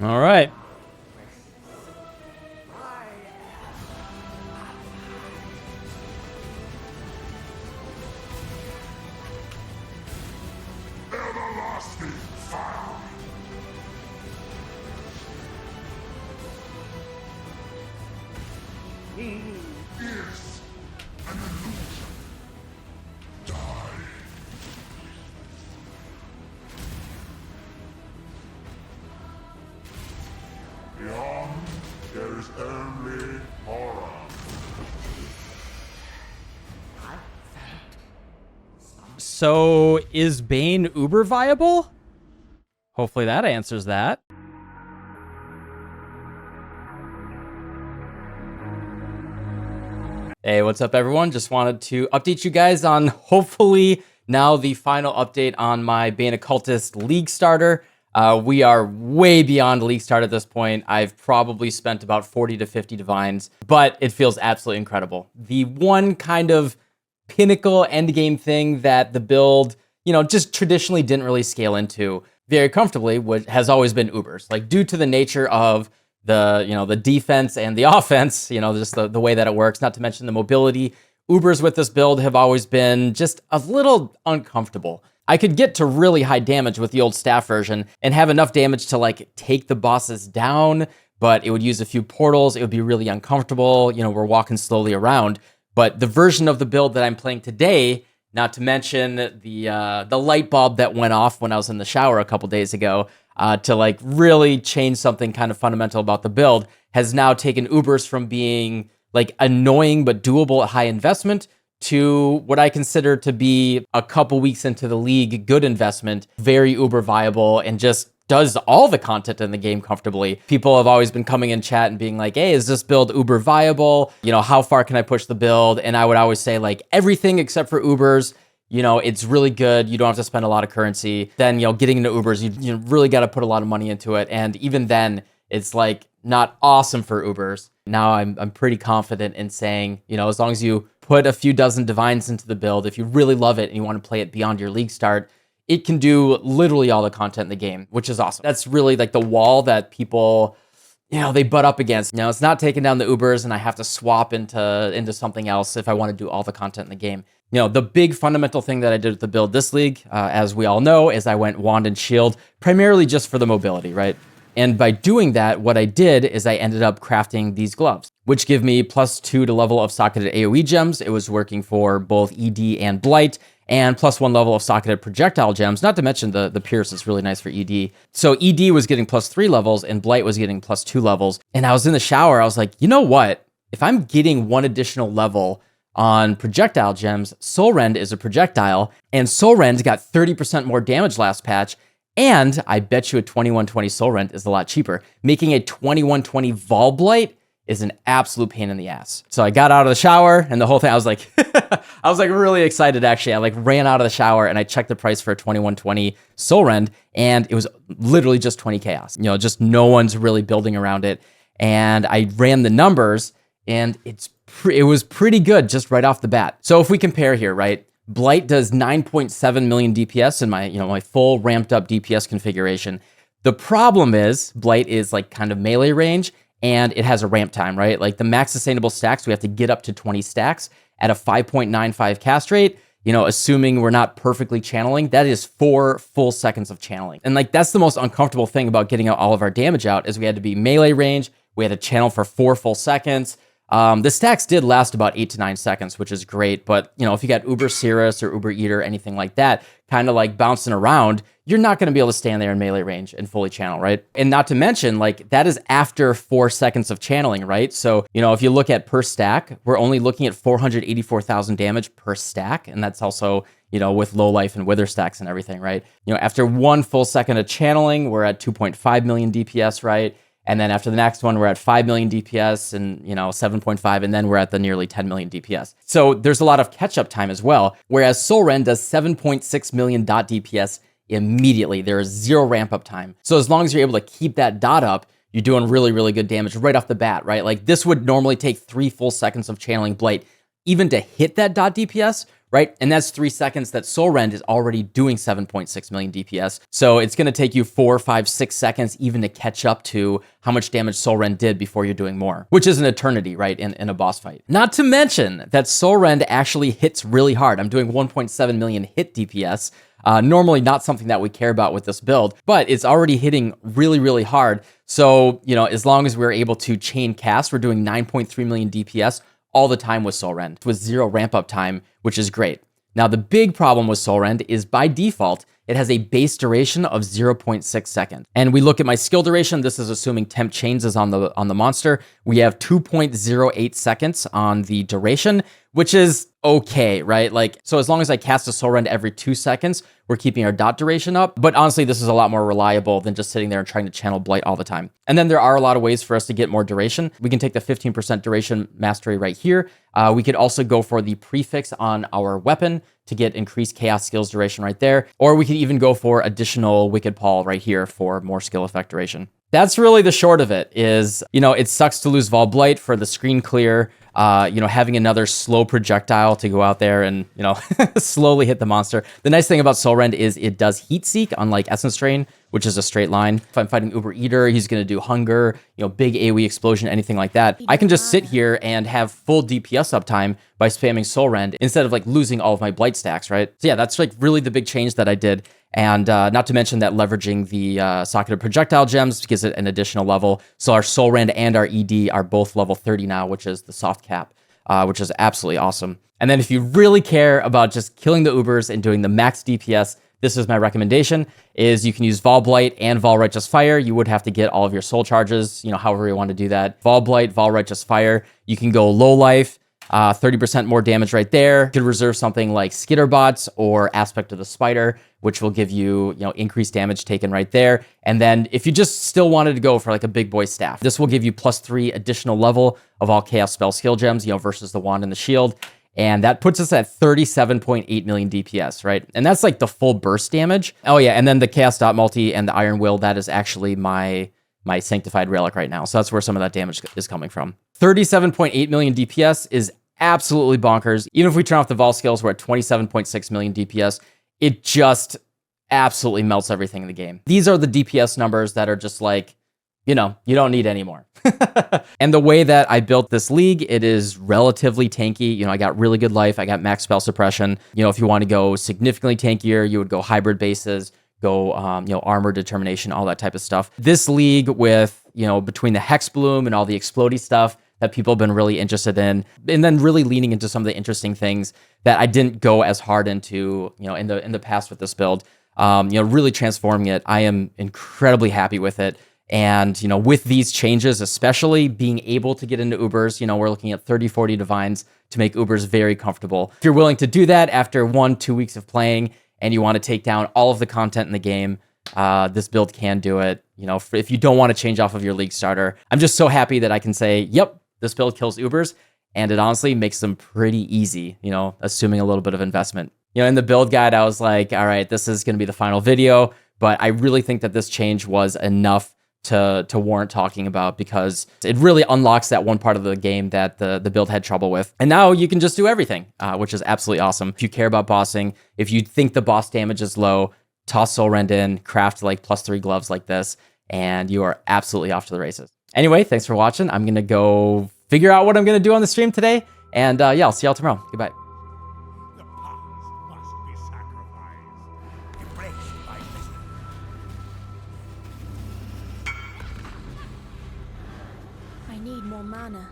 All right. Everlasting fire. Is an illusion. Die. Beyond, there is only horror. So is Bane uber viable? Hopefully that answers that. Hey, what's up, everyone? Just wanted to update you guys on hopefully now the final update on my Bane Occultist League starter. We are way beyond League start at this point. I've probably spent about 40 to 50 divines, but it feels absolutely incredible. The one kind of pinnacle endgame thing that the build, just traditionally didn't really scale into very comfortably, which has always been Ubers. Like, due to the nature of the defense and the offense, just the way that it works, not to mention the mobility. Ubers with this build have always been just a little uncomfortable. I could get to really high damage with the old staff version and have enough damage to take the bosses down, but it would use a few portals. It would be really uncomfortable. We're walking slowly around. But the version of the build that I'm playing today, not to mention the light bulb that went off when I was in the shower a couple days ago, to really change something kind of fundamental about the build, has now taken Ubers from being annoying but doable at high investment to what I consider to be a couple weeks into the league, good investment, very Uber viable, and just does all the content in the game comfortably. People have always been coming in chat and being like, hey, is this build Uber viable? How far can I push the build? And I would always say everything except for Ubers. It's really good. You don't have to spend a lot of currency. Then, getting into Ubers, you really got to put a lot of money into it. And even then, it's not awesome for Ubers. Now I'm pretty confident in saying, as long as you put a few dozen divines into the build, if you really love it and you want to play it beyond your league start, it can do literally all the content in the game, which is awesome. That's really the wall that people, they butt up against. It's not taking down the Ubers and I have to swap into something else if I want to do all the content in the game. The big fundamental thing that I did with the build this league, as we all know, is I went Wand and Shield, primarily just for the mobility, right? And by doing that, what I did is I ended up crafting these gloves, which give me +2 to level of socketed AoE gems. It was working for both ED and Blight, and +1 level of socketed projectile gems, not to mention the Pierce is really nice for ED. So ED was getting +3 levels, and Blight was getting +2 levels. And I was in the shower, I was like, you know what? If I'm getting one additional level on projectile gems, Soulrend is a projectile, and Soulrend got 30% more damage last patch, and I bet you a 2120 Soulrend is a lot cheaper. Making a 2120 Vol Blight is an absolute pain in the ass. So I got out of the shower and the whole thing, I was like, I was really excited actually. I ran out of the shower and I checked the price for a 2120 Soulrend, and it was literally just 20 chaos. Just no one's really building around it. And I ran the numbers and it was pretty good just right off the bat. So if we compare here, right? Blight does 9.7 million DPS in my full ramped up DPS configuration. The problem is Blight is kind of melee range, and it has a ramp time, right? The max sustainable stacks, we have to get up to 20 stacks at a 5.95 cast rate. Assuming we're not perfectly channeling, that is 4 full seconds of channeling. And that's the most uncomfortable thing about getting all of our damage out, is we had to be melee range, we had to channel for 4 full seconds. The stacks did last about 8 to 9 seconds, which is great. But, if you got Uber Cirrus or Uber Eater, anything like that, kind of bouncing around, you're not going to be able to stand there in melee range and fully channel, right? And not to mention, that is after 4 seconds of channeling, right? So, if you look at per stack, we're only looking at 484,000 damage per stack. And that's also, with low life and wither stacks and everything, right? After 1 full second of channeling, we're at 2.5 million DPS, right? And then after the next one, we're at 5 million DPS and, 7.5, and then we're at the nearly 10 million DPS. So there's a lot of catch-up time as well, whereas Soulrend does 7.6 million dot DPS immediately. There is 0 ramp-up time. So as long as you're able to keep that dot up, you're doing really, really good damage right off the bat, right? This would normally take 3 full seconds of channeling Blight even to hit that dot DPS, right? And that's 3 seconds that Soulrend is already doing 7.6 million DPS. So it's going to take you 4, 5, 6 seconds even to catch up to how much damage Soulrend did before you're doing more, which is an eternity, right, in a boss fight. Not to mention that Soulrend actually hits really hard. I'm doing 1.7 million hit DPS. Normally not something that we care about with this build, but it's already hitting really, really hard. So, as long as we're able to chain cast, we're doing 9.3 million DPS all the time with Soulrend with 0 ramp up time, which is great. Now, the big problem with Soulrend is by default, it has a base duration of 0.6 seconds. And we look at my skill duration. This is assuming temp chains is on the monster. We have 2.08 seconds on the duration, which is okay, right? So as long as I cast a Soulrend every 2 seconds, we're keeping our dot duration up. But honestly, this is a lot more reliable than just sitting there and trying to channel Blight all the time. And then there are a lot of ways for us to get more duration. We can take the 15% duration mastery right here. We could also go for the prefix on our weapon to get increased chaos skills duration right there. Or we could even go for additional Wicked Paul right here for more skill effect duration. That's really the short of it is, it sucks to lose Vol Blight for the screen clear, having another slow projectile to go out there and, slowly hit the monster. The nice thing about Soulrend is it does heat seek, unlike Essence Drain, which is a straight line. If I'm fighting Uber Eater, he's going to do hunger, big AoE explosion, anything like that. I can just sit here and have full DPS uptime by spamming Soulrend instead of losing all of my Blight stacks, right? So yeah, that's really the big change that I did. And not to mention that leveraging the socketed projectile gems gives it an additional level. So our Soulrend and our ED are both level 30 now, which is the soft cap, which is absolutely awesome. And then if you really care about just killing the Ubers and doing the max DPS, this is my recommendation, is you can use Vol Blight and Vol Righteous Fire. You would have to get all of your soul charges, however you want to do that. Vol Blight, Vol Righteous Fire. You can go low life, 30% more damage right there. You could reserve something like Skitterbots or Aspect of the Spider, which will give you, increased damage taken right there. And then if you just still wanted to go for a big boy staff, this will give you +3 additional level of all Chaos Spell skill gems, versus the Wand and the Shield. And that puts us at 37.8 million DPS, right? And that's the full burst damage. Oh yeah, and then the Chaos Dot Multi and the Iron Will, that is actually my Sanctified Relic right now. So that's where some of that damage is coming from. 37.8 million DPS is absolutely bonkers. Even if we turn off the Vol skills, we're at 27.6 million DPS. It just absolutely melts everything in the game. These are the DPS numbers that are just you don't need any more. And the way that I built this league, it is relatively tanky. I got really good life. I got max spell suppression. If you want to go significantly tankier, you would go hybrid bases, go, armor determination, all that type of stuff. This league with, between the Hex Bloom and all the explodey stuff that people have been really interested in, and then really leaning into some of the interesting things that I didn't go as hard into, in the past with this build, really transforming it. I am incredibly happy with it. And, with these changes, especially being able to get into Ubers, we're looking at 30, 40 divines to make Ubers very comfortable. If you're willing to do that after 1-2 weeks of playing and you want to take down all of the content in the game, this build can do it. If you don't want to change off of your league starter, I'm just so happy that I can say, yep, this build kills Ubers. And it honestly makes them pretty easy, assuming a little bit of investment. In the build guide, I was like, all right, this is going to be the final video. But I really think that this change was enough to warrant talking about, because it really unlocks that one part of the game that the build had trouble with. And now you can just do everything, which is absolutely awesome. If you care about bossing, if you think the boss damage is low, toss Soulrend in, craft +3 gloves like this, and you are absolutely off to the races. Anyway, thanks for watching. I'm going to go figure out what I'm going to do on the stream today. And yeah, I'll see y'all tomorrow. Goodbye. The past must be sacrificed. Embrace my mission. I need more mana.